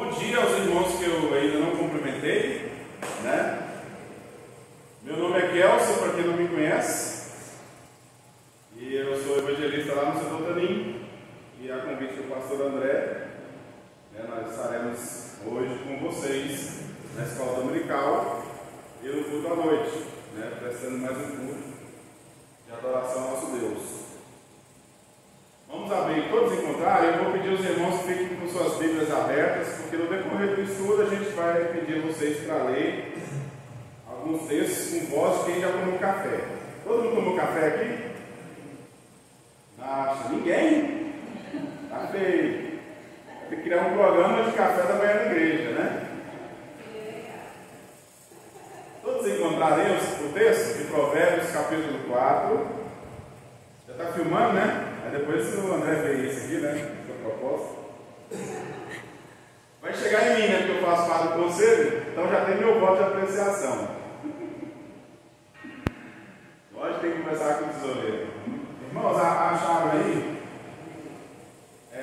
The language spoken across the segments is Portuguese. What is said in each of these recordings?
Bom dia aos irmãos que eu ainda não cumprimentei, né? Meu nome é Kelson, para quem não me conhece, e eu sou evangelista lá no Setor Tanim, e a convite do pastor André, né, nós estaremos hoje com vocês na escola dominical e no culto à noite, né, prestando mais um culto de adoração ao nosso Deus. Vamos abrir, todos encontrarem. Eu vou pedir aos irmãos que fiquem com suas Bíblias abertas, porque no decorrer do estudo a gente vai pedir a vocês para ler alguns textos com voz de quem já tomou café. Todo mundo tomou café aqui? Acha? Ninguém? Tá feio. Tem que criar um programa de café da manhã na igreja, né? Todos encontrarem o texto de Provérbios capítulo 4. Já está filmando, né? Aí depois o André vê isso aqui, né? Sua proposta. Vai chegar em mim, né? Porque eu faço parte do conselho, então já tem meu voto de apreciação. Hoje tem que começar com o tesoureiro. Irmãos, acharam aí?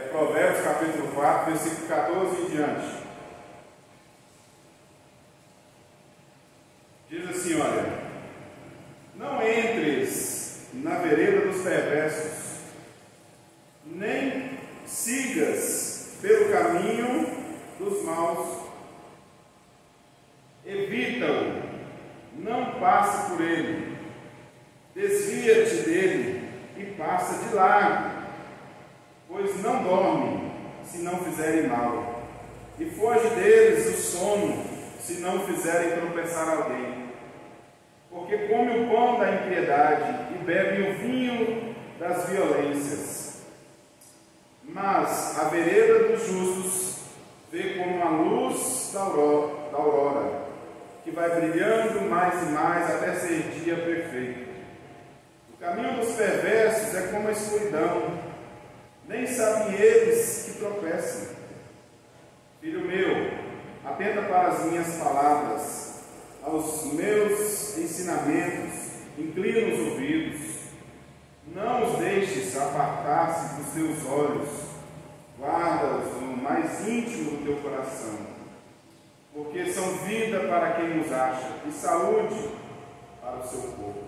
Provérbios capítulo 4, versículo 14 em diante. Diz assim, olha: não entres na vereda dos perversos, nem sigas pelo caminho dos maus. Evita-o, não passe por ele. Desvia-te dele e passa de largo, pois não dorme se não fizerem mal, e foge deles o sono se não fizerem tropeçar alguém. Porque come o pão da impiedade e bebe o vinho das violências. Mas a vereda dos justos vê como a luz da aurora, que vai brilhando mais e mais até ser dia perfeito. O caminho dos perversos é como a escuridão, nem sabem eles que tropeçam. Filho meu, atenta para as minhas palavras, aos meus ensinamentos, inclina os ouvidos. Não os deixes apartar-se dos teus olhos, guarda-os no mais íntimo do teu coração, porque são vida para quem os acha e saúde para o seu corpo.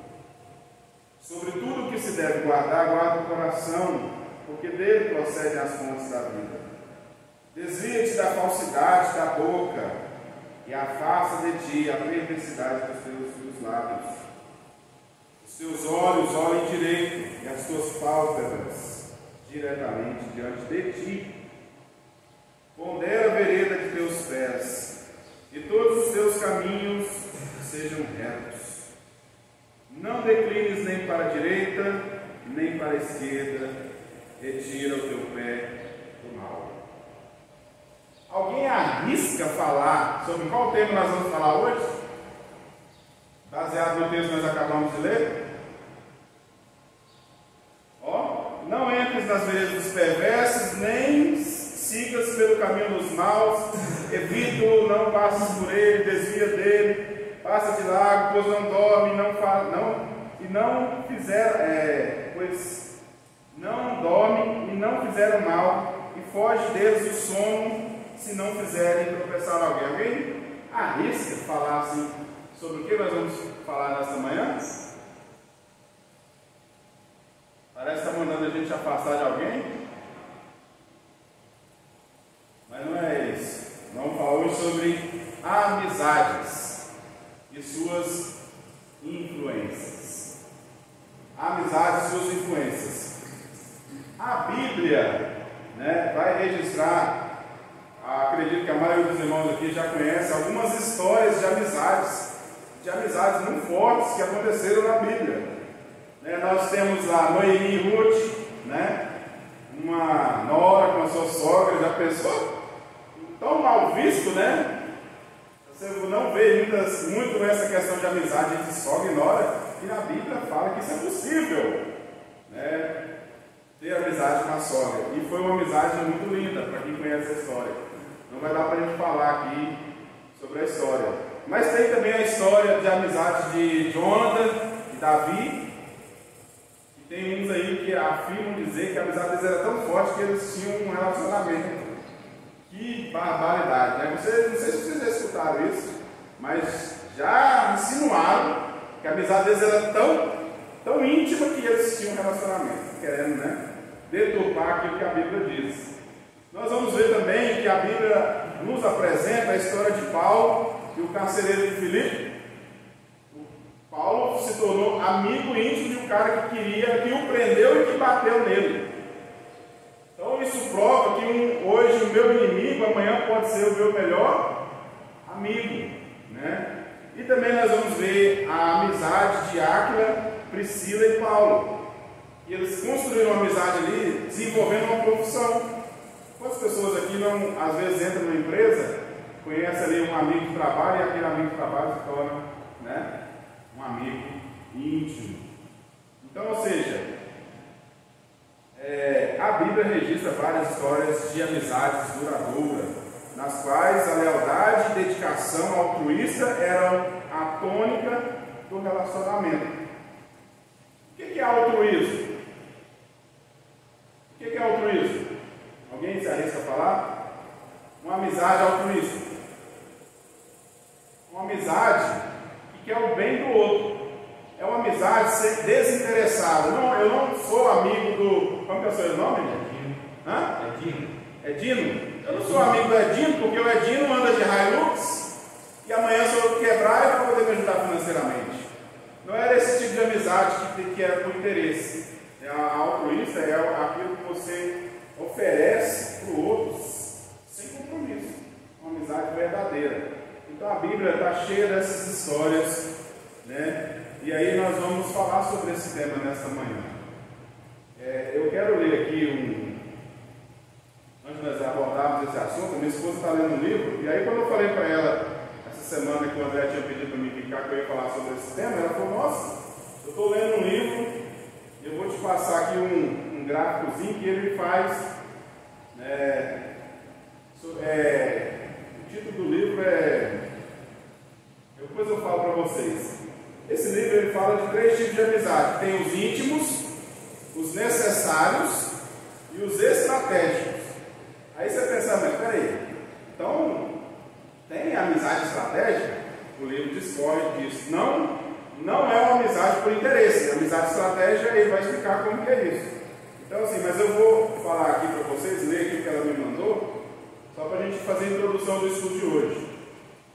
Sobre tudo o que se deve guardar, guarda o coração, porque dele procedem as fontes da vida. Desvia-te da falsidade da boca e afasta de ti a perversidade dos teus lábios. Os teus olhos olhem direito e as tuas pálpebras diretamente diante de ti. Pondera a vereda de teus pés, e todos os teus caminhos sejam retos. Não declines nem para a direita, nem para a esquerda, retira o teu pé do mal. Alguém arrisca falar sobre qual tema nós vamos falar hoje? Baseado no texto que nós acabamos de ler? Não entres nas veredas dos perversos, nem sigas pelo caminho dos maus, evita-o, não passes por ele, desvia dele, passa de largo, pois não dorme, pois não dorme e não fizeram mal, e foge deles o sono, se não fizerem tropeçar alguém. Alguém arrisca falar assim sobre o que nós vamos falar nesta manhã? Parece que está mandando a gente afastar de alguém, mas não é isso. Vamos falar hoje sobre amizades e suas influências. Amizades e suas influências. A Bíblia, né, vai registrar, acredito que a maioria dos irmãos aqui já conhece algumas histórias de amizades muito fortes que aconteceram na Bíblia. Nós temos a Noemi e Ruth, né? Uma nora com a sua sogra, já pensou? Tão mal visto, né? Você não vê muito essa questão de amizade entre sogra e nora, e na Bíblia fala que isso é possível, né? Ter amizade com a sogra. E foi uma amizade muito linda, para quem conhece a história. Não vai dar para a gente falar aqui sobre a história. Mas tem também a história de amizade de Jonathan e Davi. Tem uns aí que afirmam dizer que a amizade deles era tão forte que eles tinham um relacionamento que Que barbaridade, né? Não sei se vocês já escutaram isso, mas já insinuaram que a amizade deles era tão íntima que eles tinham um relacionamento, querendo, né, deturpar aquilo que a Bíblia diz. Nós vamos ver também que a Bíblia nos apresenta a história de Paulo e o carcereiro de Filipe. Paulo se tornou amigo íntimo de um cara que o prendeu e que bateu nele. Então isso prova que hoje o meu inimigo, amanhã pode ser o meu melhor amigo, né? E também nós vamos ver a amizade de Áquila, Priscila e Paulo. E eles construíram uma amizade ali, desenvolvendo uma profissão. Quantas pessoas aqui não, às vezes, entram numa empresa, conhecem ali um amigo de trabalho, e aquele amigo de trabalho se torna, né, um amigo íntimo. Então, ou seja, a Bíblia registra várias histórias de amizades duradouras, nas quais a lealdade e dedicação altruísta eram a tônica do relacionamento. O que é altruísmo? O que é altruísmo? Alguém se arrisca a falar? Uma amizade altruísta. Uma amizade que quer o bem do outro. É uma amizade desinteressada. Não, eu não sou amigo do... Como que é o seu nome? Edino. Hã? Edino. Edino? Eu não sou amigo do Edino, porque o Edino anda de Hilux e amanhã se eu quebrar ele vai poder me ajudar financeiramente. Não era esse tipo de amizade que era por interesse. A altruísta é aquilo que você oferece para o outro sem compromisso. Uma amizade verdadeira. Então a Bíblia está cheia dessas histórias, né? E aí nós vamos falar sobre esse tema nesta manhã. Eu quero ler aqui antes de nós abordarmos esse assunto, minha esposa está lendo um livro, e aí quando eu falei para ela essa semana que o André tinha pedido para mim ficar, que eu ia falar sobre esse tema, ela falou, nossa, eu estou lendo um livro, e eu vou te passar aqui um gráficozinho que ele faz, o título do livro depois eu falo para vocês. Esse livro ele fala de 3 tipos de amizade. Tem os íntimos, os necessários e os estratégicos. Aí você pensa, mas peraí, então tem amizade estratégica? O livro discorre disso. Não é uma amizade por interesse. A amizade estratégica ele vai explicar como que é isso. Então assim, mas eu vou falar aqui para vocês, ler aqui o que ela me mandou, só para a gente fazer a introdução do estudo de hoje.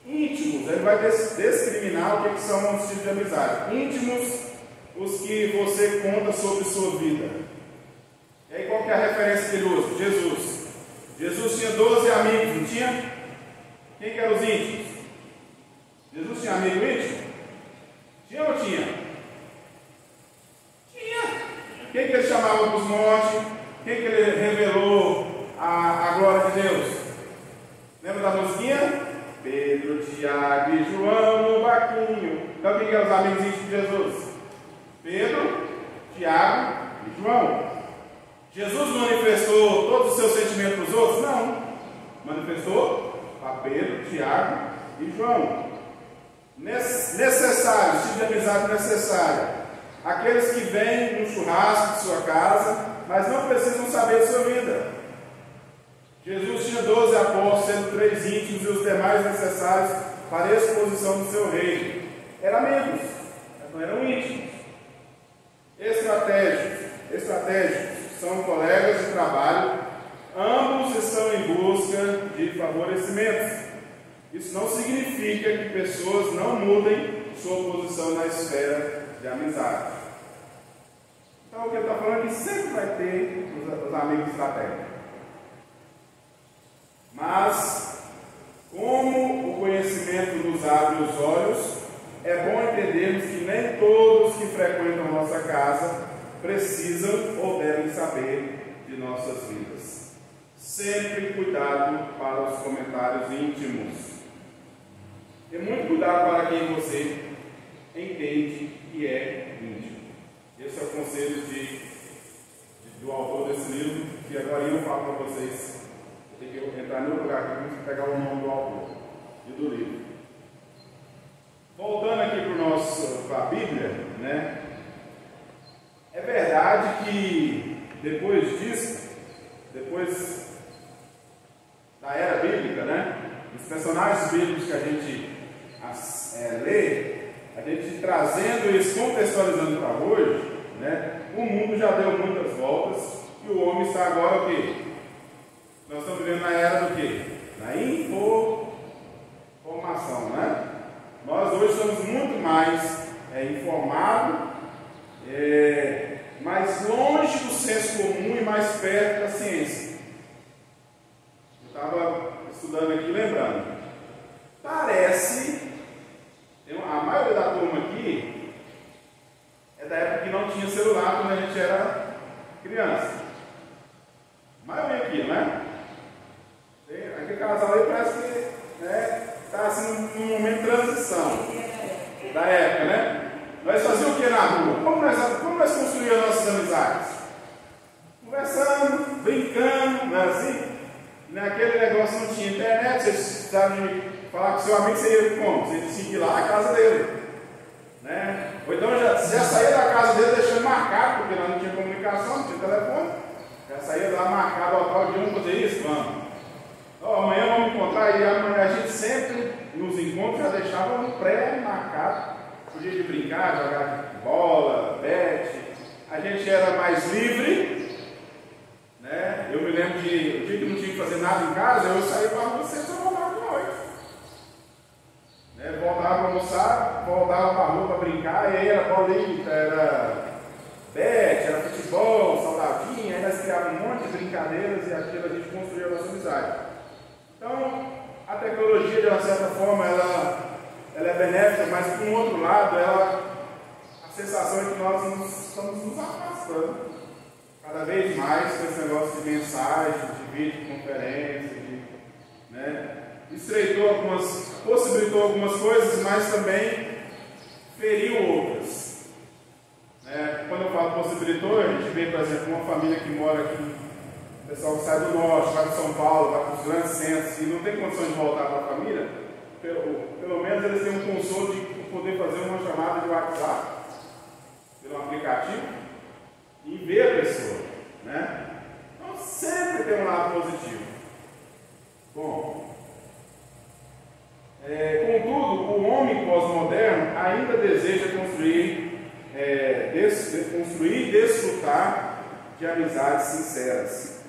Íntimos, ele vai discriminar o que são os tipos de amizade. Íntimos, os que você conta sobre sua vida. E aí qual que é a referência que ele usa? Jesus. Jesus tinha 12 amigos, não tinha? Quem que eram os íntimos? Jesus tinha amigo íntimo? Tinha ou não tinha? Tinha. Quem que ele chamava para os montes? Quem que ele revelou a glória de Deus? Lembra da musiquinha? Pedro, Tiago e João no barquinho. Então quem que eram os amigos íntimos de Jesus? Pedro, Tiago e João. Jesus manifestou todos os seus sentimentos para os outros? Não. Manifestou para Pedro, Tiago e João. Necessários, tipo de amizade necessária. Aqueles que vêm no churrasco de sua casa, mas não precisam saber de sua vida. Jesus tinha 12 apóstolos, sendo 3 íntimos e os demais necessários para a exposição do seu reino. Eram amigos, mas não eram íntimos. Estratégicos são colegas de trabalho, ambos estão em busca de favorecimentos. Isso não significa que pessoas não mudem sua posição na esfera de amizade. Então o que ele está falando é que sempre vai ter os amigos estratégicos. Mas, como o conhecimento nos abre os olhos, é bom entendermos que nem todos que frequentam nossa casa precisam ou devem saber de nossas vidas. Sempre cuidado para os comentários íntimos. E muito cuidado para quem você entende que é íntimo. Esse é o conselho do autor desse livro, que agora eu falo para vocês. Tem que entrar em outro lugar aqui para pegar o nome do autor e do livro. Voltando aqui para a Bíblia, né? É verdade que depois disso, depois da era bíblica, né? Os personagens bíblicos que a gente lê, a gente trazendo isso, contextualizando para hoje, né? O mundo já deu muitas voltas e o homem está agora o quê? Nós estamos vivendo na era do quê? Da informação, né? Nós hoje estamos muito mais informados, mais longe do senso comum e mais perto da ciência. Eu estava estudando aqui, lembrando. Parece, a maioria da turma aqui é da época que não tinha celular quando a gente era criança. A maioria aqui, né? Aquele casal aí parece que está assim, num momento de transição da época, né? Nós fazíamos o que na rua? Como nós construíamos nossas amizades? Conversando, brincando, não é assim? Naquele negócio não tinha internet, você precisava falar com seu amigo, você ia como? Você tinha que ir lá na casa dele, né? Ou então já saía da casa dele deixando marcado, porque nós não tinha comunicação, não tinha telefone. Já saía lá marcado, ó, tal dia, vamos fazer isso? Vamos. Amanhã vamos encontrar, e amanhã a gente sempre nos encontros já deixava no pré-marcado. Podia de brincar, jogar bola, bete. A gente era mais livre, né? Eu me lembro de o dia que não tinha que fazer nada em casa, eu saía para almoçar e voltava de noite. Né? Voltava para almoçar, voltava para a rua para brincar, e aí era bolinha, era bete, era futebol, saudadinha, aí nós criávamos um monte de brincadeiras e aquilo a gente construía a nossa amizade. Então, a tecnologia, de uma certa forma, ela é benéfica, mas, por um outro lado, a sensação é que nós estamos nos afastando cada vez mais com esse negócio de mensagem, de videoconferência, né? Possibilitou algumas coisas, mas também feriu outras. Né? Quando eu falo possibilitou, a gente vê, por exemplo, uma família que mora aqui, o pessoal que sai do norte, vai para São Paulo, vai para os grandes centros e não tem condição de voltar para a família, pelo menos eles têm um consolo de poder fazer uma chamada de WhatsApp pelo aplicativo e ver a pessoa, né? Então sempre tem um lado positivo. Bom, contudo, o homem pós-moderno ainda deseja construir e desfrutar de amizades sinceras,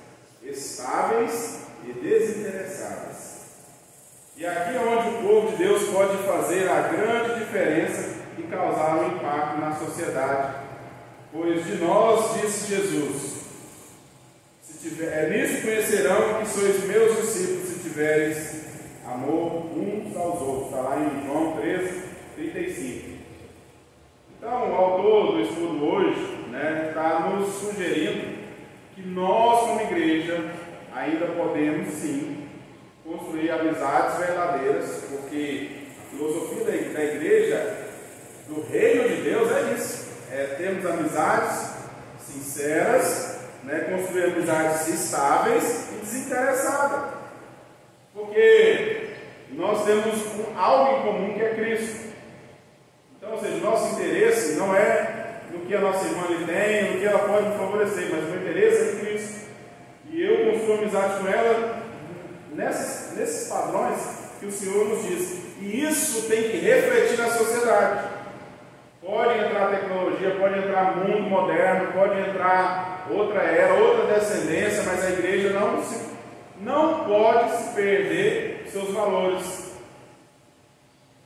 estáveis e desinteressadas. E aqui é onde o povo de Deus pode fazer a grande diferença e causar um impacto na sociedade. Pois de nós, disse Jesus, nisso conhecerão que sois meus discípulos, se tiveres amor uns aos outros. Está lá em João 13:35. Então, o autor do estudo hoje está nos sugerindo que nós, como igreja, ainda podemos sim construir amizades verdadeiras, porque a filosofia da igreja, do reino de Deus, é isso: termos amizades sinceras, construir amizades estáveis e desinteressadas, porque nós temos algo em comum que é Cristo. Então, ou seja, nosso interesse não é no que a nossa irmã lhe tem, no que ela pode me favorecer, mas o meu interesse é em Cristo. E eu construo amizade com ela nesses padrões que o Senhor nos diz. E isso tem que refletir na sociedade. Pode entrar tecnologia, pode entrar mundo moderno, pode entrar outra era, outra descendência, mas a igreja não pode se perder seus valores,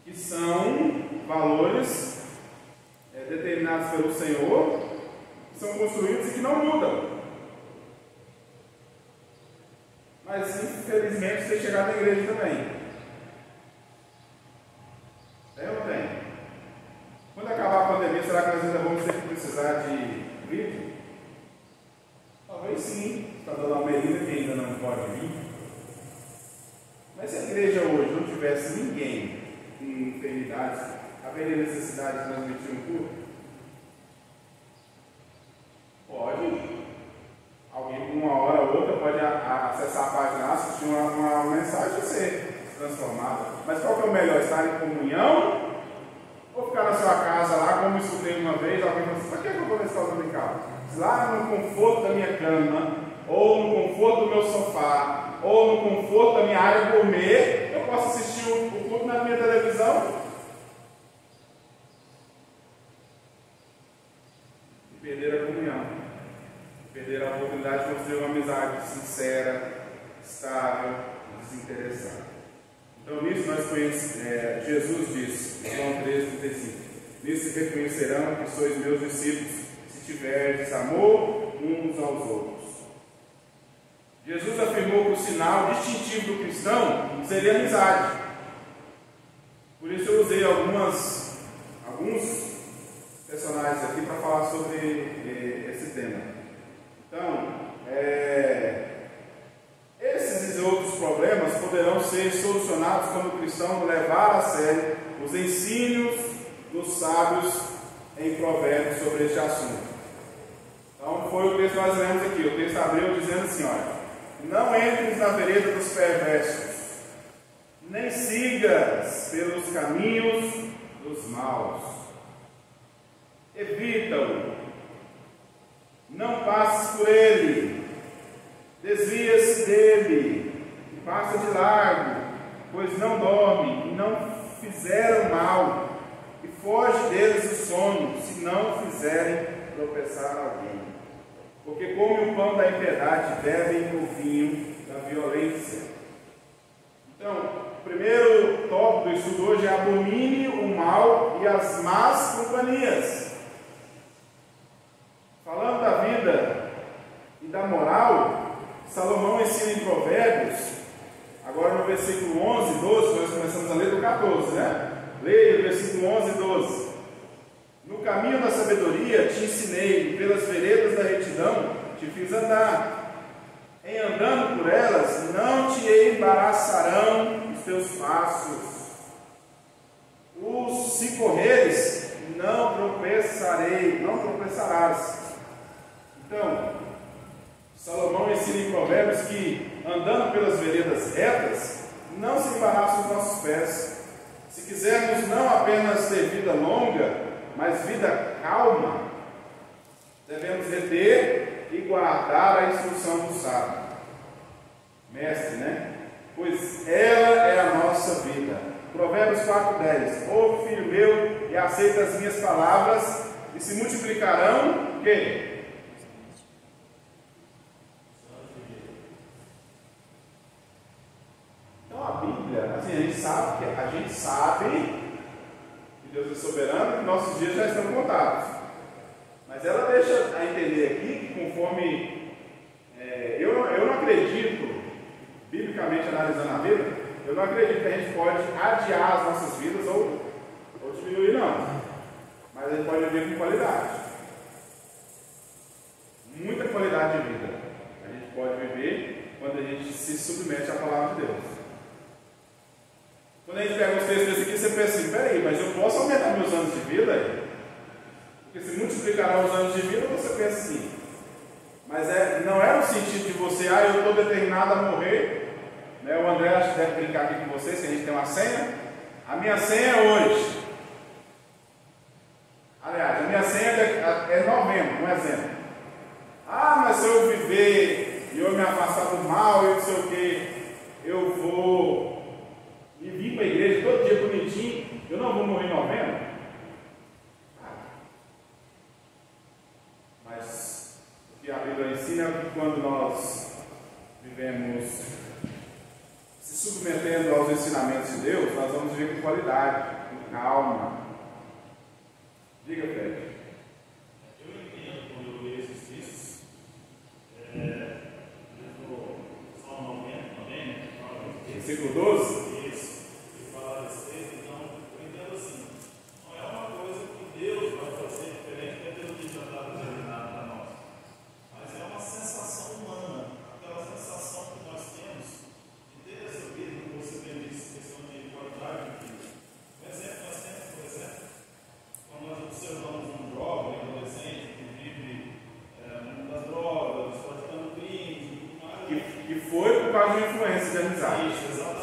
que são valores determinados pelo Senhor, que são construídos e que não mudam. Mas infelizmente tem chegado na igreja também. Tem ou não tem? Quando acabar a pandemia, será que nós ainda vamos ter que precisar de vídeo? Talvez sim. Está dando uma medida que ainda não pode vir. Mas se a igreja hoje não tivesse ninguém com enfermidades, haveria necessidade de transmitir um culto? Pode. Alguém, uma hora ou outra, pode acessar a página, assistir uma mensagem e ser transformada. Mas qual que é o melhor? Estar em comunhão? Ou ficar na sua casa lá, como eu escutei uma vez, alguém falou assim: para que eu vou nesse caso dominical? Lá no conforto da minha cama, ou no conforto do meu sofá, ou no conforto da minha área gourmet, eu posso assistir o culto na minha televisão e perder a comunhão, perder a oportunidade de construir uma amizade sincera, estável, desinteressada. Então, nisso nós conhecemos, Jesus disse, João 13,35, nisso reconhecerão que sois meus discípulos, se tiverdes amor uns aos outros. Jesus afirmou que o sinal distintivo do cristão seria a amizade. Por isso eu usei alguns personagens aqui para falar sobre esse tema. Então, esses e outros problemas poderão ser solucionados quando o cristão levar a sério os ensinos dos sábios em Provérbios sobre este assunto. Então, foi o texto que nós lemos aqui. O texto abriu dizendo assim, olha: não entres na vereda dos perversos, nem sigas pelos caminhos dos maus. Evita-o, não passes por ele, desvia-se dele, e passa de largo, pois não dorme, e não fizeram mal, e foge deles o sono, se não fizerem tropeçar alguém. Porque comem o pão da impiedade, bebem o vinho da violência. Então, o primeiro tópico do estudo hoje é: abomine o mal e as más companhias. Falando da vida e da moral, Salomão ensina em Provérbios, agora no versículo 11 e 12, nós começamos a ler do 14, né? Leia o versículo 11 e 12. No caminho da sabedoria te ensinei, e pelas veredas da retidão te fiz andar. Em andando por elas, não te embaraçarão os teus passos. Se correres, não tropeçarás. Então, Salomão ensina em Provérbios que, andando pelas veredas retas, não se embaraçam os nossos pés. Se quisermos não apenas ter vida longa, mas vida calma, devemos reter e guardar a instrução do sábio, mestre, né? Pois ela é a nossa vida. Provérbios 4,10. Ouve, filho meu, e aceita as minhas palavras, e se multiplicarão o quê? Então a Bíblia, assim, a gente sabe que Deus é soberano e nossos dias já estão contados. Mas ela deixa a entender aqui que conforme eu não acredito, biblicamente analisando a Bíblia, eu não acredito que a gente pode adiar as nossas vidas ou diminuir, não. Mas a gente pode viver com qualidade. Muita qualidade de vida a gente pode viver quando a gente se submete à palavra de Deus. Quando a gente pega os textos aqui, você pensa assim: peraí, mas eu posso aumentar meus anos de vida? Porque se multiplicará os anos de vida, você pensa assim. Mas não é no sentido de você, eu estou determinado a morrer. Né? O André acho que deve brincar aqui com vocês, que a gente tem uma senha. A minha senha é hoje. Aliás, a minha senha é novembro, um exemplo. Mas se eu viver e eu me afastar do mal e não sei o que, eu vou e vir para a igreja todo dia bonitinho, eu não vou morrer em novembro? Mas o que a Bíblia ensina é que quando nós vivemos se submetendo aos ensinamentos de Deus, nós vamos viver com qualidade, com calma. Diga, Fred. Eu entendo quando eu leio esses textos, Salmo 90 também, versículo 12.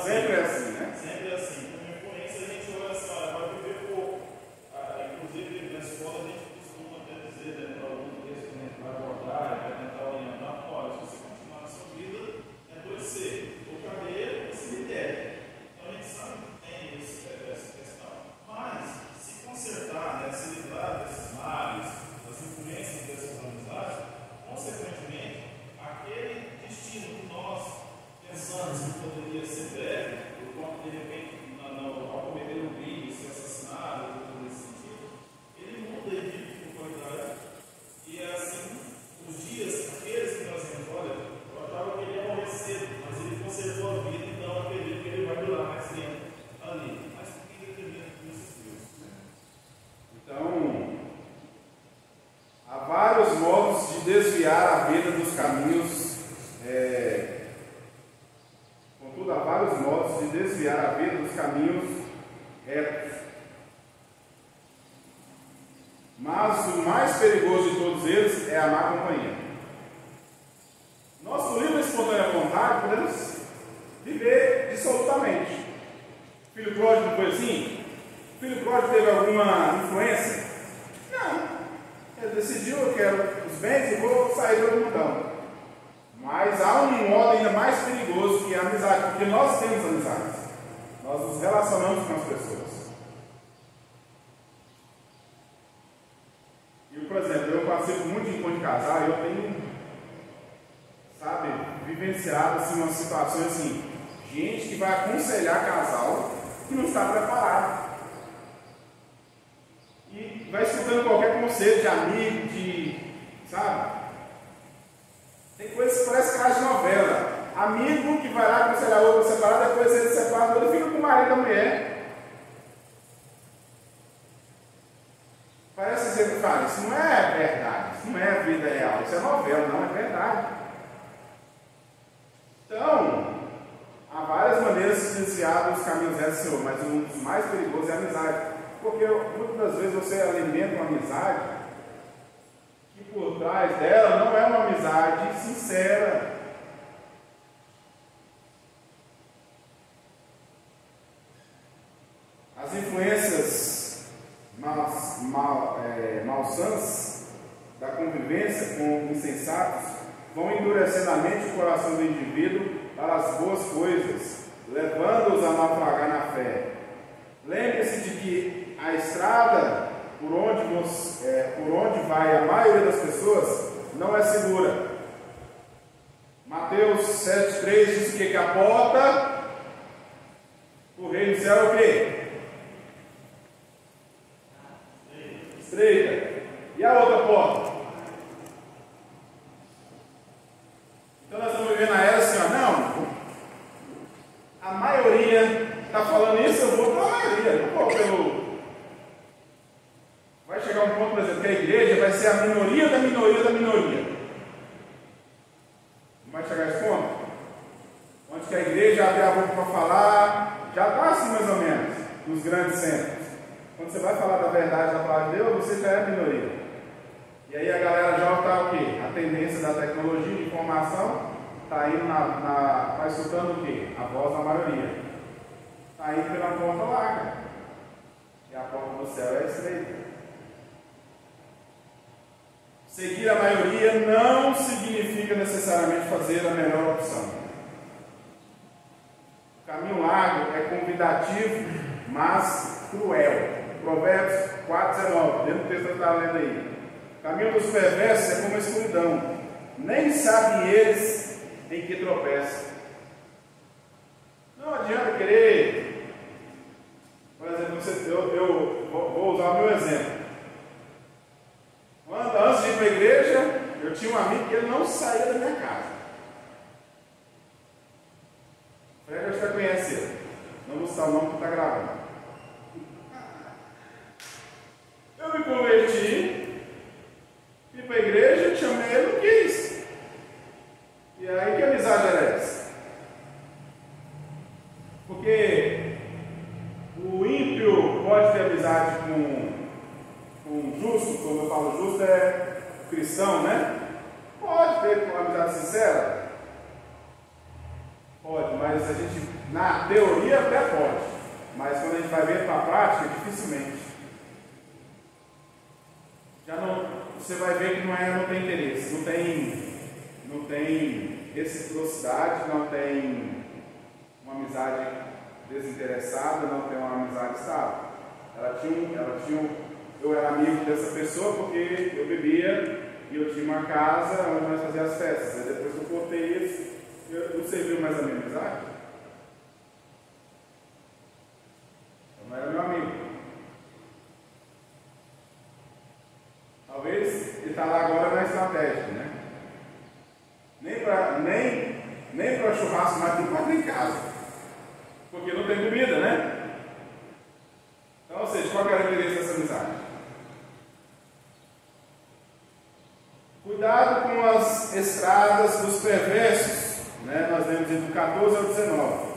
Sempre é assim, né? Sempre é assim. Com influência a gente olha assim, vai viver pouco. Inclusive na escola a gente costuma até dizer, para alguns textos que a gente vai abordar, vai tentar orientar, olha, se você desviar a vida dos caminhos retos. Mas o mais perigoso de todos eles é a má companhia. Nós, por livre e espontânea vontade, podemos viver dissolutamente. O filho pródigo não foi assim? O filho pródigo teve alguma influência? Não. Ele decidiu, eu quero os bens e vou sair do mundão. Mas há um modo ainda mais perigoso que é a amizade, porque nós temos amizades. Nós nos relacionamos com as pessoas. E, por exemplo, eu participo muito de encontro de casal e eu tenho, sabe, vivenciado assim, umas situações assim, gente que vai aconselhar casal que não está preparado. E vai escutando qualquer conselho de amigo, sabe? Tem coisas que parece caso de novela. Amigo que vai lá aconselhar outro separado, depois ele separa, ele fica com o marido da mulher. Parece dizer que fala, isso não é verdade, isso não é vida real, isso é novela, não é verdade. Então, há várias maneiras de se desviar dos caminhos retos do Senhor, mas um dos mais perigosos é a amizade. Porque muitas das vezes você alimenta uma amizade que por trás dela não é uma amizade sincera. As influências malsãs da convivência com insensatos vão endurecendo a mente e o coração do indivíduo para as boas coisas, levando-os a naufragar na fé. Lembre-se de que a estrada por onde vai a maioria das pessoas não é segura. Mateus 7,3 diz que a porta do reino do céu é o quê? Estreita. E a outra porta? Então nós estamos vivendo a era assim, ó, não, a maioria está falando isso, eu vou pela maioria, não vou pelo... Vai chegar um ponto, por exemplo, que a igreja vai ser a minoria da minoria da minoria. Não vai chegar a esse ponto? Onde que a igreja abre a boca para falar, já está assim mais ou menos, nos grandes centros. Quando você vai falar da verdade da palavra de Deus, você já é a minoria. E aí a galera já está o quê? A tendência da tecnologia de informação está indo está escutando o quê? A voz da maioria. Está indo pela porta larga. E a porta do céu é estreita. Seguir a maioria não significa necessariamente fazer a melhor opção. O caminho largo é convidativo, mas cruel. Provérbios 4,19, dentro do texto que eu estava lendo aí. O caminho dos perversos é como a escuridão. Nem sabem eles em que tropeçam. Não adianta querer. Por exemplo, eu vou usar o meu exemplo. Antes de ir para a igreja, eu tinha um amigo que ele não saía da minha casa. O Fred já conhece ele. Não vou citar o nome que está gravando. Eu me converti, fui para a igreja, chamei ele, não quis. E aí, que amizade era essa? Porque o ímpio pode ter amizade com justo, quando eu falo justo é cristão, né? Pode ter uma amizade sincera? Pode, mas a gente, na teoria até pode, mas quando a gente vai ver para a prática, dificilmente. Já não, você vai ver que não tem interesse, não tem reciprocidade, não tem uma amizade desinteressada, não tem uma amizade estável. Eu era amigo dessa pessoa porque eu bebia e eu tinha uma casa onde nós fazíamos as festas. Aí depois que eu cortei isso, não serviu mais a minha amizade. Então não era meu amigo. Talvez ele está lá agora na estratégia, né? Nem para churrasco, mas não pode em casa. Porque não tem comida, né? Então, ou seja, qual é a característica dessa amizade? Cuidado com as estradas dos perversos, né? Nós lemos do 14 ao 19.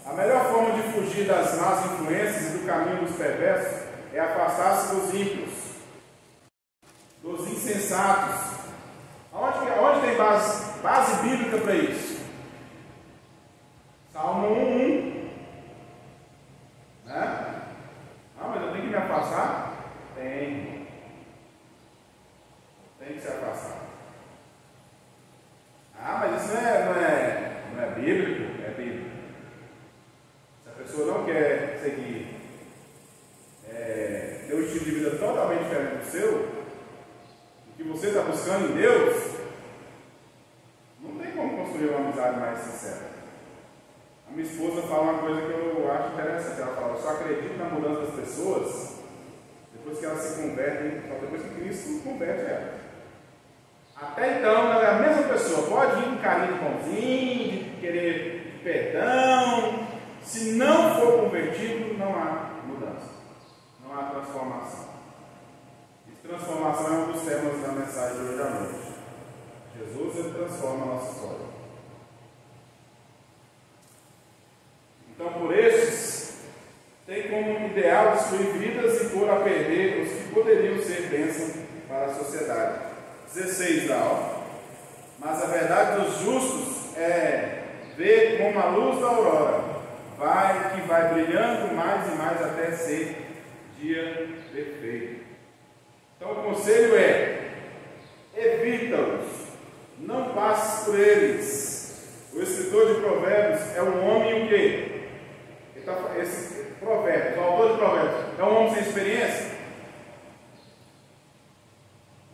A melhor forma de fugir das más influências e do caminho dos perversos é afastar-se dos ímpios, dos insensatos. Onde tem base bíblica para isso? Salmo 1:1. Né? Ah, mas eu tenho que me afastar? Tem que se afastar. Ah, mas isso não é bíblico? É bíblico. Se a pessoa não quer seguir ter um estilo de vida totalmente diferente do seu, o que você está buscando em Deus, não tem como construir uma amizade mais sincera. A minha esposa fala uma coisa que eu acho interessante. Ela fala: eu só acredito na mudança das pessoas depois que elas se convertem, só depois que Cristo converte ela. Até então, ela é a mesma pessoa. Pode ir com carinho de bonzinho, de querer perdão. Se não for convertido, não há mudança, não há transformação. E transformação é um dos temas da mensagem de hoje à noite. Jesus, ele transforma a nossa história. Então, por estes, tem como ideal destruir vidas e pôr a perder os que poderiam ser bênção para a sociedade. 16 da aula. Mas a verdade dos justos é ver como a luz da aurora que vai brilhando mais e mais até ser dia perfeito. Então o conselho é: evita-os, não passe por eles. O escritor de Provérbios é um homem o quê? Esse Provérbios, o autor de Provérbios, é um homem sem experiência?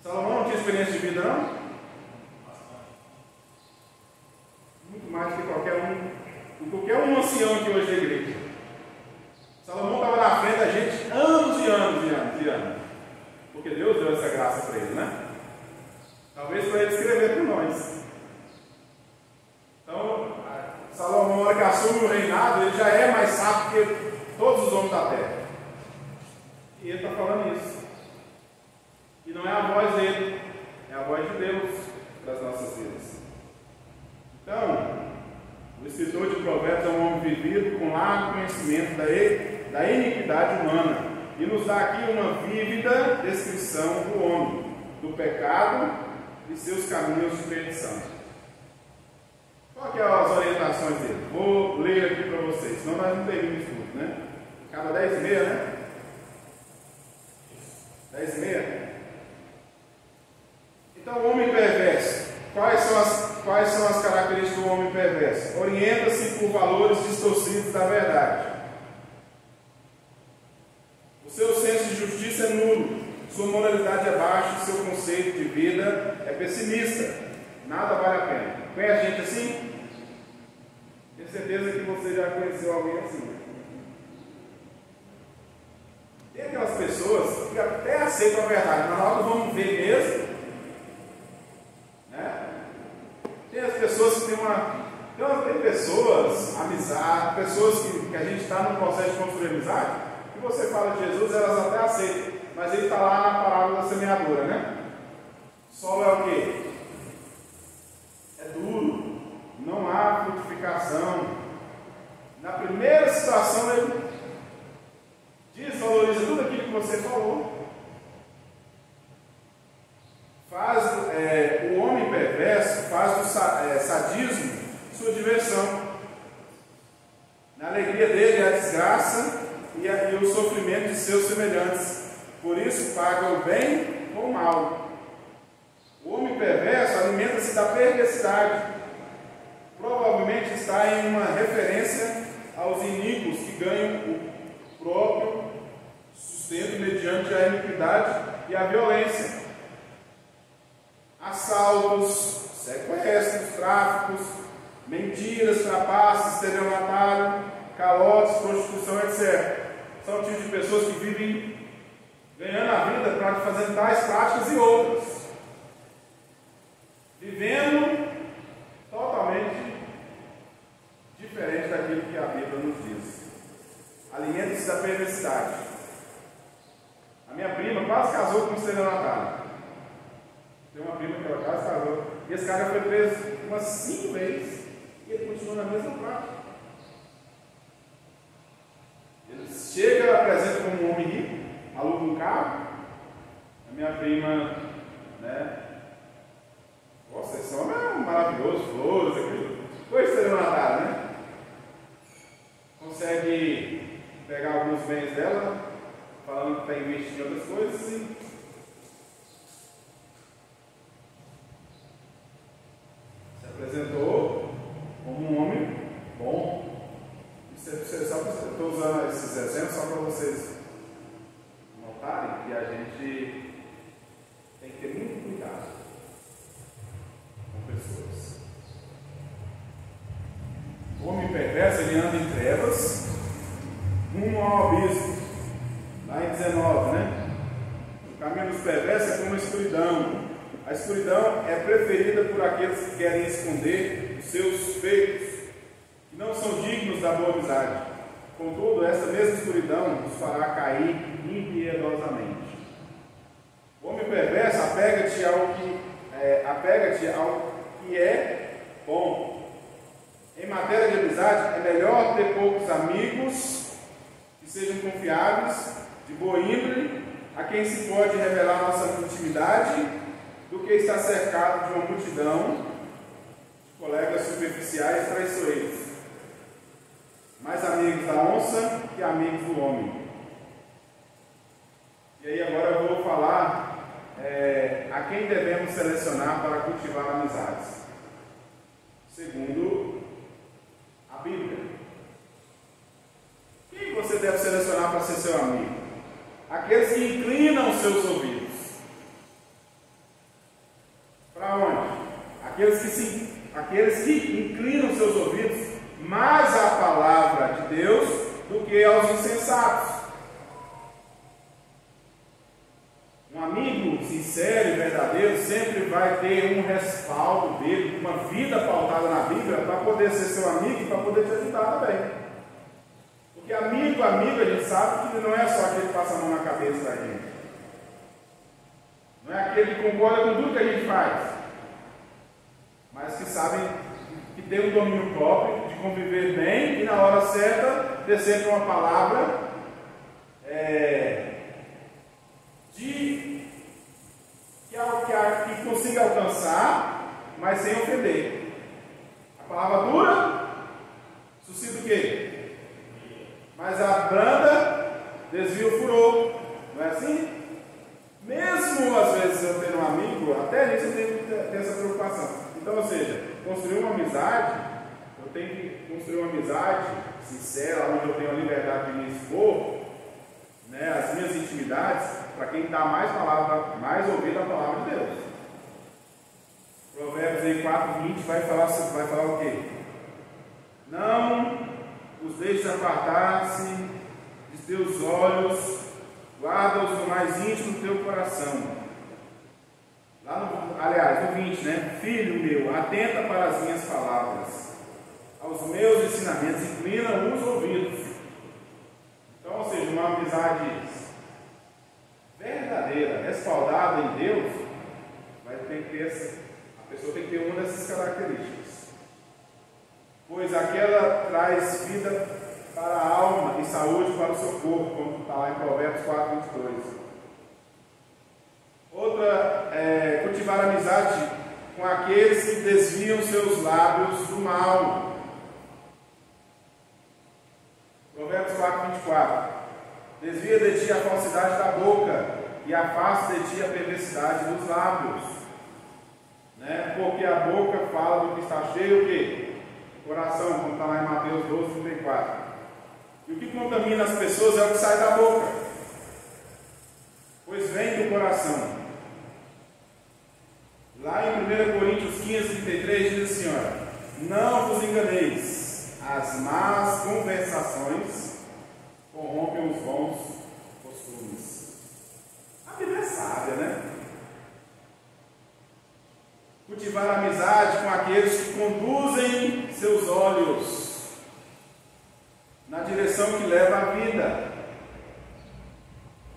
Salomão não tinha experiência de vida, não? Muito mais que qualquer um ancião aqui hoje da igreja. Salomão estava na frente da gente anos e anos e anos e anos. Porque Deus deu essa graça para ele, né? Talvez para ele escrever para nós. Então, Salomão, na hora que assume o reinado, ele já é mais sábio que todos os homens da terra. E ele está falando isso. E não é a voz dele, é a voz de Deus para as nossas vidas. Então, o escritor de Provérbios é um homem vivido com largo conhecimento da iniquidade humana e nos dá aqui uma vívida descrição do homem, do pecado e seus caminhos de perdição. Qual que é as orientações dele? Vou ler aqui para vocês, senão nós não terminamos tudo, né? Cada 10h30, né? 10h30. Então, o homem perverso. Quais são as características do homem perverso? Orienta-se por valores distorcidos da verdade. O seu senso de justiça é nulo. Sua moralidade é baixa. Seu conceito de vida é pessimista. Nada vale a pena. Conhece gente assim? Tenho certeza que você já conheceu alguém assim. Tem aquelas pessoas que até aceitam a verdade, mas na hora vamos ver mesmo. Né? Tem as pessoas que tem pessoas, amizade, pessoas que a gente está no processo de construir amizade, que você fala de Jesus, elas até aceitam, mas ele está lá na parábola da semeadura, né? Solo é o quê? É duro, não há frutificação. Na primeira situação ele desvaloriza tudo aquilo que você falou. O homem perverso faz do sadismo sua diversão. Na alegria dele a desgraça e o sofrimento de seus semelhantes. Por isso paga o bem com o mal. O homem perverso alimenta-se da perversidade. Provavelmente está em uma referência aos iníquos que ganham o próprio sustento mediante a iniquidade e a violência. Assaltos, sequestros, tráficos, mentiras, trapaças, estelionatário, calotes, prostituição, etc. São tipos de pessoas que vivem ganhando a vida fazendo tais práticas e outras. Vivendo totalmente diferente daquilo que a Bíblia nos diz. Alimenta-se da perversidade. A minha prima quase casou com um estelionatário. Tem uma prima que ela quase casou. E esse cara foi preso umas 5 vezes. E ele continua na mesma prática. apresenta como um homem rico, aluga um carro. A minha prima, né? Nossa, esse homem é maravilhoso, flores, aquilo. Coisa celebradada, né? Consegue pegar alguns bens dela, falando que está investindo em outras coisas e se apresentou como um homem bom. Estou usando esses exemplos só para vocês notarem que a gente tem que ter muito cuidado com pessoas. O homem perverso, ele anda em trevas rumo ao abismo. Lá em 19, né? O caminho dos perversos é como a escuridão. A escuridão é preferida por aqueles que querem esconder os seus feitos, que não são dignos da boa amizade. Contudo, essa mesma escuridão nos fará cair impiedosamente. O homem perverso apega-te ao que é bom. Em matéria de amizade, é melhor ter poucos amigos que sejam confiáveis, de boa índole, a quem se pode revelar nossa intimidade, do que estar cercado de uma multidão de colegas superficiais e traiçoeiros. Mais amigos da onça que amigos do homem. E aí agora eu vou falar a quem devemos selecionar para cultivar amizades. Segundo a Bíblia. Quem você deve selecionar para ser seu amigo? Aqueles que inclinam seus ouvidos. Para onde? Aqueles que inclinam seus ouvidos mais à palavra de Deus do que aos insensatos. Um amigo sincero e verdadeiro sempre vai ter um respaldo dele, uma vida pautada na Bíblia, para poder ser seu amigo e para poder te ajudar também. Porque amigo, a gente sabe que não é só aquele que passa a mão na cabeça da gente. Não é aquele que concorda com tudo que a gente faz, mas que sabem que tem um domínio próprio, de conviver bem e na hora certa ter sempre uma palavra que consiga alcançar, mas sem ofender. A palavra dura suscita o quê? Mas a branda desvia o furor. Não é assim? Mesmo às vezes eu tendo um amigo, até nisso eu tenho que ter essa preocupação. Então, ou seja, construir uma amizade, eu tenho que construir uma amizade sincera, onde eu tenho a liberdade de me expor, né, as minhas intimidades, para quem dá mais ouvido a palavra de Deus. Provérbios 4:20 vai falar o quê? Não os deixes apartar-se de teus olhos, guarda-os no mais íntimo do teu coração. No 20, né? Filho meu, atenta para as minhas palavras, aos meus ensinamentos, inclina os ouvidos. Então, ou seja, uma amizade verdadeira, respaldada em Deus, vai ter que ter a pessoa tem que ter uma dessas características. Pois aquela traz vida para a alma e saúde para o seu corpo, como está lá em Provérbios 4:22. Outra é cultivar amizade com aqueles que desviam seus lábios do mal. Provérbios 4:24. Desvia de ti a falsidade da boca e afasta de ti a perversidade dos lábios. Né? Porque a boca fala do que está cheio o quê? Coração, como está lá em Mateus 12:34. E o que contamina as pessoas é o que sai da boca, pois vem do coração. Lá em 1 Coríntios 15:33 diz assim, olha: não vos enganeis, as más conversações corrompem os bons costumes. A Bíblia é sábia, né? Cultivar amizade com aqueles que conduzem seus olhos na direção que leva à vida.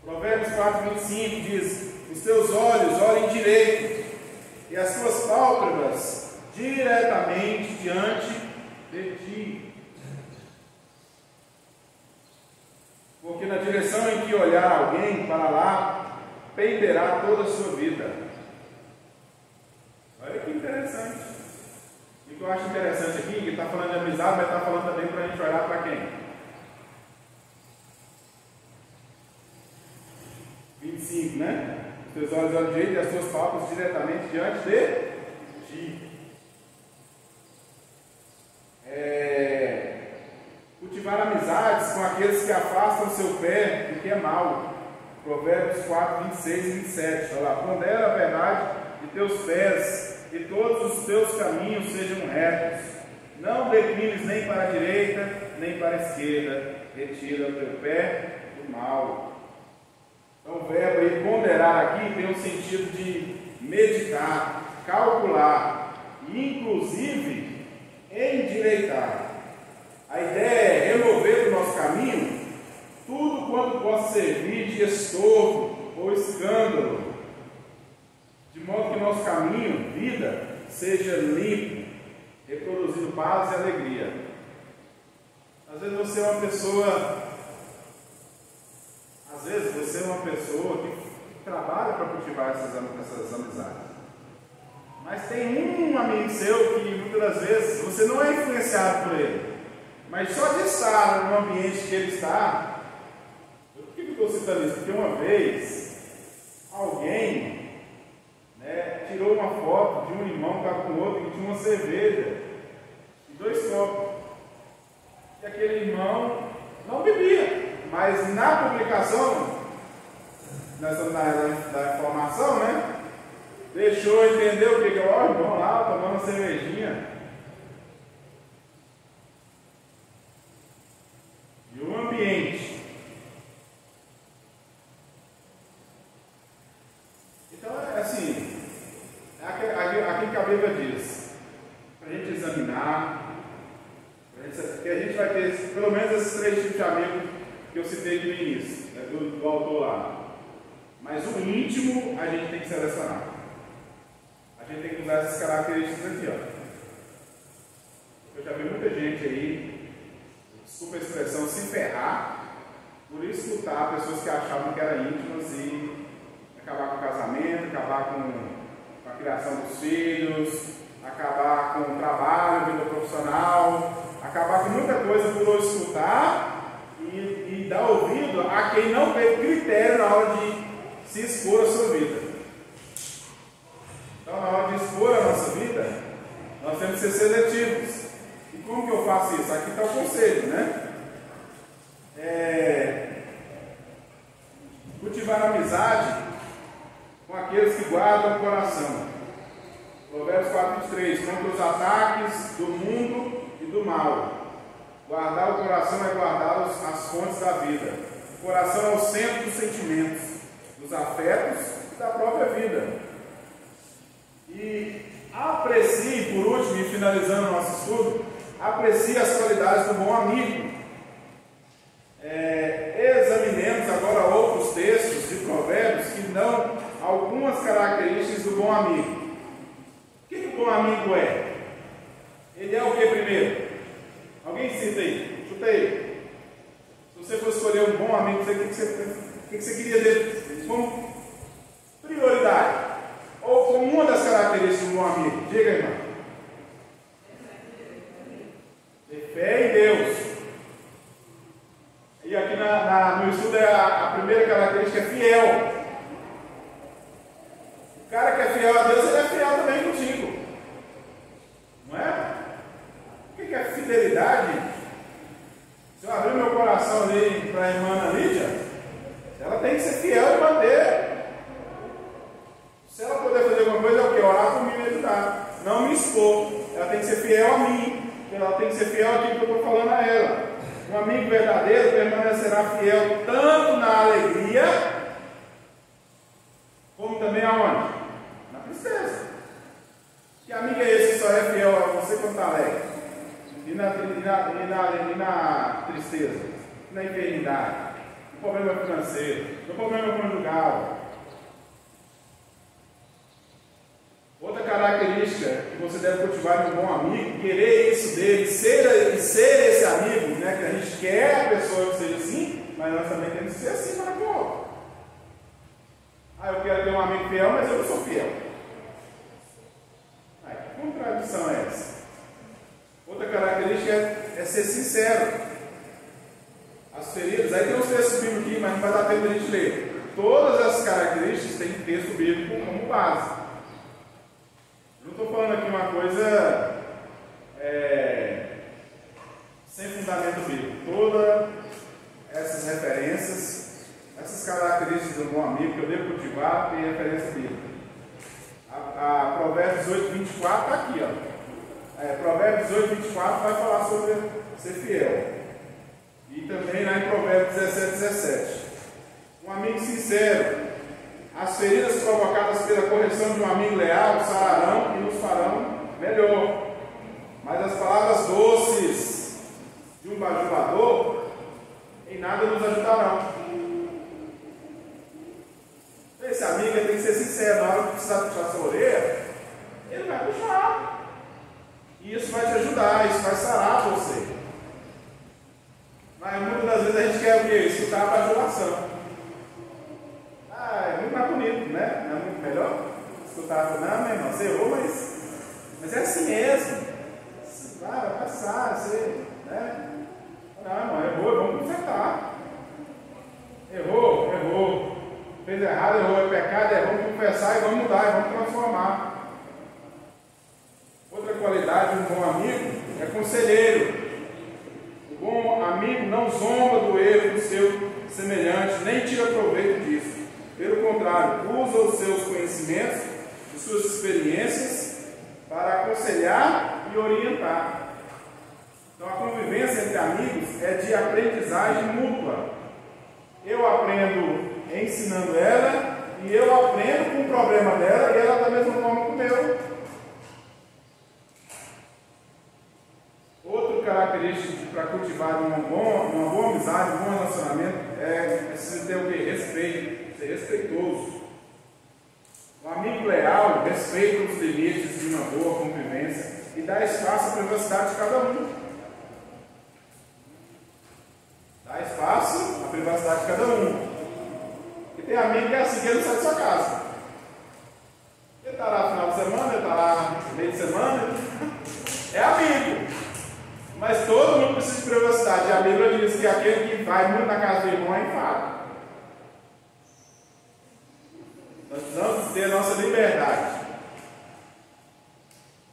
Provérbios 4:25 diz: os teus olhos olhem direito e as tuas pálpebras diretamente diante de ti. porque na direção em que olhar alguém, para lá penderá toda a sua vida. Olha que interessante. E o que eu acho interessante aqui, que está falando de amizade, mas está falando também para a gente olhar para quem? 25, né? Os teus olhos olham direito e as tuas palavras diretamente diante de ti. Cultivar amizades com aqueles que afastam seu pé do que é mal. Provérbios 4, 26 e 27. Olha lá, pondera a verdade de teus pés, e todos os teus caminhos sejam retos. Não declines nem para a direita, nem para a esquerda. Retira o teu pé do mal. Então o verbo aí, ponderar aqui, tem o sentido de meditar, calcular e inclusive endireitar. A ideia é remover do nosso caminho tudo quanto possa servir de estorvo ou escândalo, de modo que nosso caminho, vida, seja limpo, reproduzindo paz e alegria. Às vezes você é uma pessoa que trabalha para cultivar essas amizades. Mas tem um amigo seu que muitas das vezes você não é influenciado por ele. Mas só de estar no ambiente que ele está, por que eu estou citando isso? Porque uma vez alguém tirou uma foto de um irmão que estava com outro que tinha uma cerveja e 2 copos. E aquele irmão não bebia, mas na publicação, da informação, deixou entender o que é o irmão lá tomando uma cervejinha. E o ambiente. Então é assim, aqui que a Bíblia diz, para a gente examinar, que a gente vai ter pelo menos esses 3 tipos de amigos que eu citei aqui no início, do autor lá. Mas o íntimo a gente tem que selecionar. A gente tem que usar essas características aqui, ó. Eu já vi muita gente aí, desculpa a expressão, se ferrar por escutar pessoas que achavam que eram íntimas e acabar com o casamento, acabar com a criação dos filhos, acabar com o trabalho, vida profissional, acabar com muita coisa por escutar e dar ouvido a quem não teve critério na hora de se expor a sua vida. Então, na hora de expor a nossa vida, nós temos que ser seletivos. E como que eu faço isso? Aqui está o conselho, cultivar amizade com aqueles que guardam o coração. Provérbios 4:3, contra os ataques do mundo e do mal. Guardar o coração é guardar as fontes da vida. O coração é o centro dos sentimentos, dos afetos e da própria vida. E aprecie, por último, e finalizando o nosso estudo, aprecie as qualidades do bom amigo. Examinemos agora outros textos de Provérbios que dão algumas características do bom amigo. O que o bom amigo é? Ele é o que primeiro? Alguém cita aí? Chuta aí. Se você for escolher um bom amigo, o que você queria dizer como prioridade? Ou como uma das características do bom amigo? Diga, irmão. Ter fé em Deus. E aqui no estudo a primeira característica é fiel. O cara que é fiel a Deus, ele é fiel também contigo. Não é? O que é fidelidade? Se eu abrir meu coração ali para a irmã Ana Lídia, ela tem que ser fiel e manter. Se ela puder fazer alguma coisa, é o que? Orar por mim e me ajudar. Não me expor. Ela tem que ser fiel a mim. Ela tem que ser fiel àquilo que eu estou falando a ela. Um amigo verdadeiro permanecerá fiel tanto na alegria, como também aonde? Na tristeza. Que amigo é esse que só é fiel a você quando está alegre? E na tristeza? E na enfermidade? No problema financeiro? No problema conjugal? Outra característica característica que você deve cultivar em um bom amigo, querer isso dele, ser esse amigo, né? Que a gente quer a pessoa que seja assim, mas nós também temos que ser assim para com o outro. Eu quero ter um amigo fiel, mas eu não sou fiel. Que contradição é essa? Outra característica é ser sincero. As feridas, aí tem uns textos bíblicos aqui, mas não vai dar tempo de a gente ler. Todas essas características têm texto bíblico como base. Eu não estou falando aqui uma coisa sem fundamento bíblico. Todas essas referências, essas características do bom amigo que eu devo cultivar, tem referência bíblica. A Provérbios 18, 24 está aqui, ó. Provérbios 18, 24 vai falar sobre ser fiel. E também lá em Provérbios 17, 17. Um amigo sincero. As feridas provocadas pela correção de um amigo leal sararão e nos farão melhor. Mas as palavras doces de um bajulador em nada nos ajudarão. Esse amigo tem que ser sincero. Na hora que precisar puxar sua orelha, ele vai puxar. E isso vai te ajudar, isso vai sarar você. Mas muitas das vezes a gente quer o quê? Escutar a bajulação. É muito mais bonito, né? Não é muito melhor? Escutar, não, meu irmão, você errou, mas é assim mesmo. Vai passar, você, né? Não, irmão, errou, vamos consertar. Errou. Fez errado, errou, é pecado, vamos confessar e vamos mudar, e vamos transformar. Outra qualidade de um bom amigo é conselheiro. O bom amigo não zomba do erro do seu semelhante, nem tira proveito disso. Pelo contrário, usa os seus conhecimentos e suas experiências para aconselhar e orientar. Então, a convivência entre amigos é de aprendizagem mútua. Eu aprendo ensinando ela e eu aprendo com o problema dela e ela da mesma forma com o meu. Outra característica para cultivar uma boa amizade, um bom relacionamento é preciso ter o quê? Respeito. Ser respeitoso. Um amigo leal respeita os limites de uma boa convivência e dá espaço à privacidade de cada um. Dá espaço à privacidade de cada um. E tem amigo que é assim, que ele não sai da sua casa. Ele está lá no final de semana, ele está lá no meio de semana. É amigo. Mas todo mundo precisa de privacidade. E a Bíblia diz que aquele que vai muito na casa do irmão é enfado. Nós precisamos ter a nossa liberdade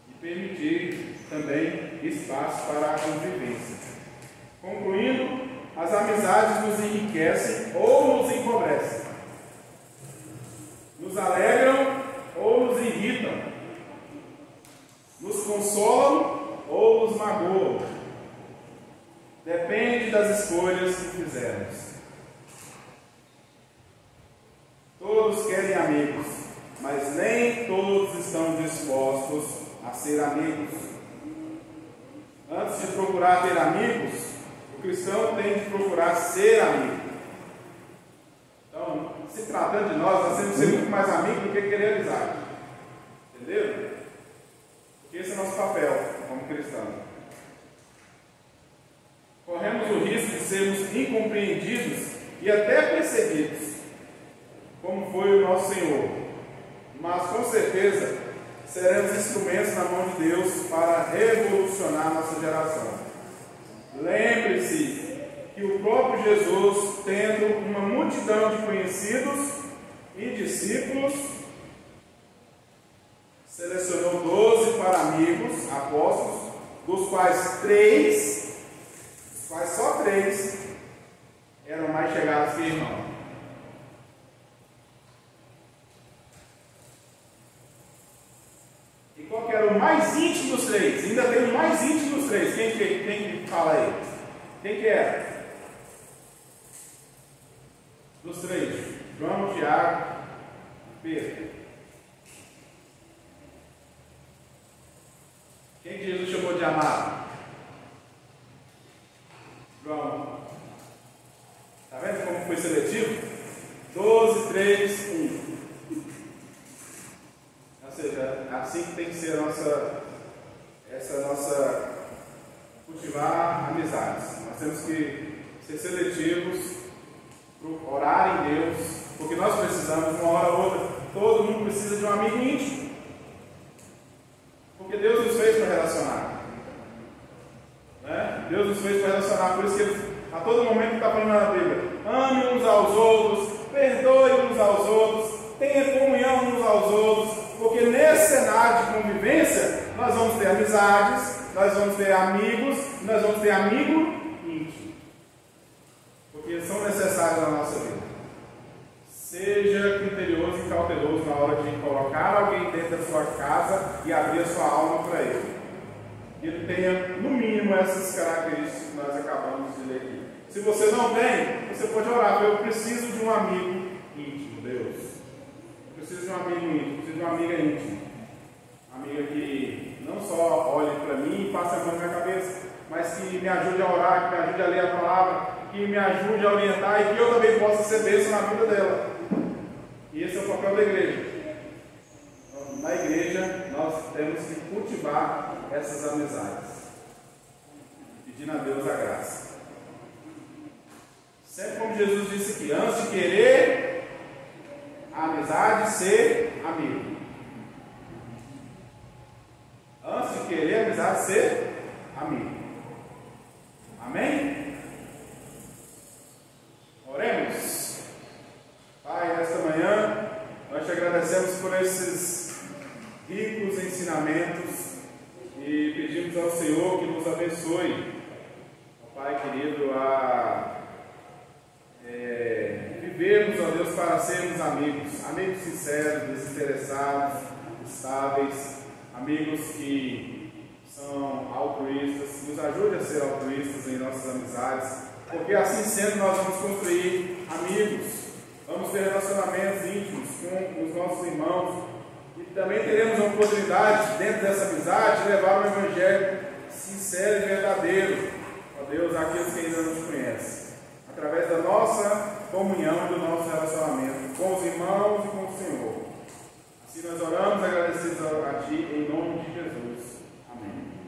e permitir também espaço para a convivência. Concluindo, as amizades nos enriquecem ou nos empobrecem, nos alegram ou nos irritam, nos consolam ou nos magoam. Depende das escolhas que fizermos. Todos querem amigos, mas nem todos estão dispostos a ser amigos. Antes de procurar ter amigos, o cristão tem que procurar ser amigo. Então, se tratando de nós temos que ser muito mais amigos do que querer amizade. Entendeu? Porque esse é o nosso papel como cristão. Corremos o risco de sermos incompreendidos e até perseguidos, como foi o nosso Senhor, mas com certeza seremos instrumentos na mão de Deus para revolucionar nossa geração. Lembre-se que o próprio Jesus, tendo uma multidão de conhecidos e discípulos, selecionou 12 para amigos, apóstolos, dos quais só 3 eram mais chegados que irmãos. Qual que era o mais íntimo dos 3? Ainda tem o mais íntimo dos 3. Quem que fala aí? Quem que era? Dos 3. João, Tiago, Pedro. Quem que Jesus chamou de amado? João. Está vendo como foi seletivo? 12, 3, 1. Ou seja, assim que tem seletivos, orar em Deus, porque nós precisamos, uma hora ou outra, todo mundo precisa de um amigo íntimo. Porque Deus nos fez para relacionar. Né? Deus nos fez para relacionar, por isso que Ele, a todo momento, está falando na Bíblia: ame uns aos outros, perdoe uns aos outros, tenha comunhão uns aos outros, porque nesse cenário de convivência, nós vamos ter amizades, nós vamos ter amigos, nós vamos ter amigo íntimo. Porque são necessários na nossa vida. Seja criterioso e cauteloso na hora de colocar alguém dentro da sua casa e abrir a sua alma para ele. E ele tenha, no mínimo, essas características que nós acabamos de ler aqui. Se você não tem, você pode orar: eu preciso de um amigo íntimo, Deus. Eu preciso de um amigo íntimo, preciso de uma amiga íntima. Uma amiga que não só olhe para mim e passe a mão na minha cabeça, mas que me ajude a orar, que me ajude a ler a palavra, que me ajude a orientar e que eu também possa ser bênção na vida dela. E esse é o papel da igreja. Na igreja, nós temos que cultivar essas amizades, pedindo a Deus a graça. Sempre como Jesus disse aqui: antes de querer a amizade, ser amigo. Antes de querer a amizade, ser amigo. Amém? Oremos. Pai, nesta manhã, nós te agradecemos por esses ricos ensinamentos e pedimos ao Senhor que nos abençoe, Pai querido, a vivermos, ó Deus, para sermos amigos sinceros, desinteressados, estáveis, amigos que são altruístas. Nos ajude a ser altruístas em nossas amizades, porque assim sendo nós vamos construir amigos, vamos ter relacionamentos íntimos com os nossos irmãos e também teremos a oportunidade, dentro dessa amizade, de levar um evangelho sincero e verdadeiro, ó Deus, àqueles que ainda não te conhecem, através da nossa comunhão e do nosso relacionamento com os irmãos e com o Senhor. Assim nós oramos agradecidos a Ti, em nome de Jesus. Amém.